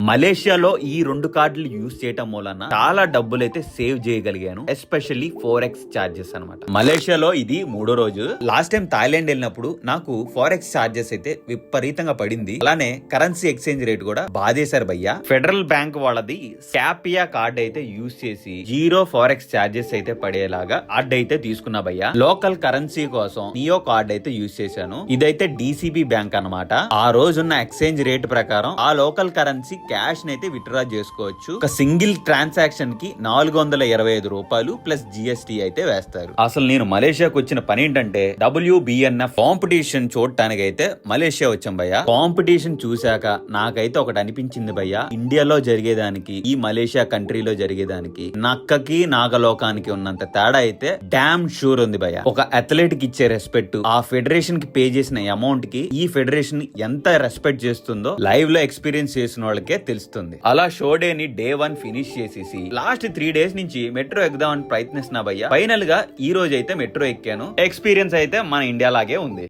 మలేషియాలో ఈ 2 కార్డులు యూజ్ చేయటం మూలన చాలా డబ్బులు అయితే సేవ్ చేయగలిగాను. ఎస్పెషల్లీ 4x చార్జెస్ అనమాట. మలేషియాలో ఇది 3వ రోజు. లాస్ట్ టైం థాయిలాండ్ వెళ్ళినప్పుడు నాకు 4x చార్జెస్ అయితే విపరీతంగా పడింది. అలానే కరెన్సీ ఎక్స్చేంజ్ రేట్ కూడా బాధేశారు భయ్యా. ఫెడరల్ బ్యాంక్ వాళ్ళది స్కాపియా కార్డ్ అయితే యూజ్ చేసి 0 4x చార్జెస్ అయితే పడేలాగా కార్డ్ అయితే తీసుకున్నా భయ్యా. లోకల్ కరెన్సీ కోసం నియో కార్డ్ అయితే యూజ్ చేశాను. ఇదైతే DCB బ్యాంక్ అనమాట. ఆ రోజున్న ఎక్స్చేంజ్ రేట్ ప్రకారం ఆ లోకల్ కరెన్సీ క్యాష్ నైతే విత్డ్రా చేసుకోవచ్చు. ఒక సింగిల్ ట్రాన్సాక్షన్ కి 425 రూపాయలు ప్లస్ GST అయితే వేస్తారు. అసలు నేను మలేషియాకు వచ్చిన పని ఏంటంటే WBNF కాంపిటీషన్ చూడటానికి అయితే మలేషియా వచ్చాం భయ్యా. కాంపిటీషన్ చూశాక నాకైతే ఒకటి అనిపించింది భయ్యా, ఇండియాలో జరిగేదానికి ఈ మలేషియా కంట్రీలో జరిగేదానికి నక్కకి నాగలోకానికి ఉన్నంత తేడా అయితే డామ్ షూర్ ఉంది భయ్యా. ఒక అథ్లెట్ కి ఇచ్చే రెస్పెక్ట్, ఆ ఫెడరేషన్ కి పే చేసిన అమౌంట్ కి ఈ ఫెడరేషన్ ఎంత రెస్పెక్ట్ చేస్తుందో లైవ్ లో ఎక్స్పీరియన్స్ చేసిన వాళ్ళకే తెలుస్తుంది. అలా షో డే ని డే 1 ఫినిష్ చేసేసి లాస్ట్ 3 డేస్ నుంచి మెట్రో ఎక్కుదామని ప్రయత్నిస్తున్నా భయ్యా. ఫైనల్ గా ఈ రోజు అయితే మెట్రో ఎక్కాను. ఎక్స్పీరియన్స్ అయితే మన ఇండియా లాగే ఉంది.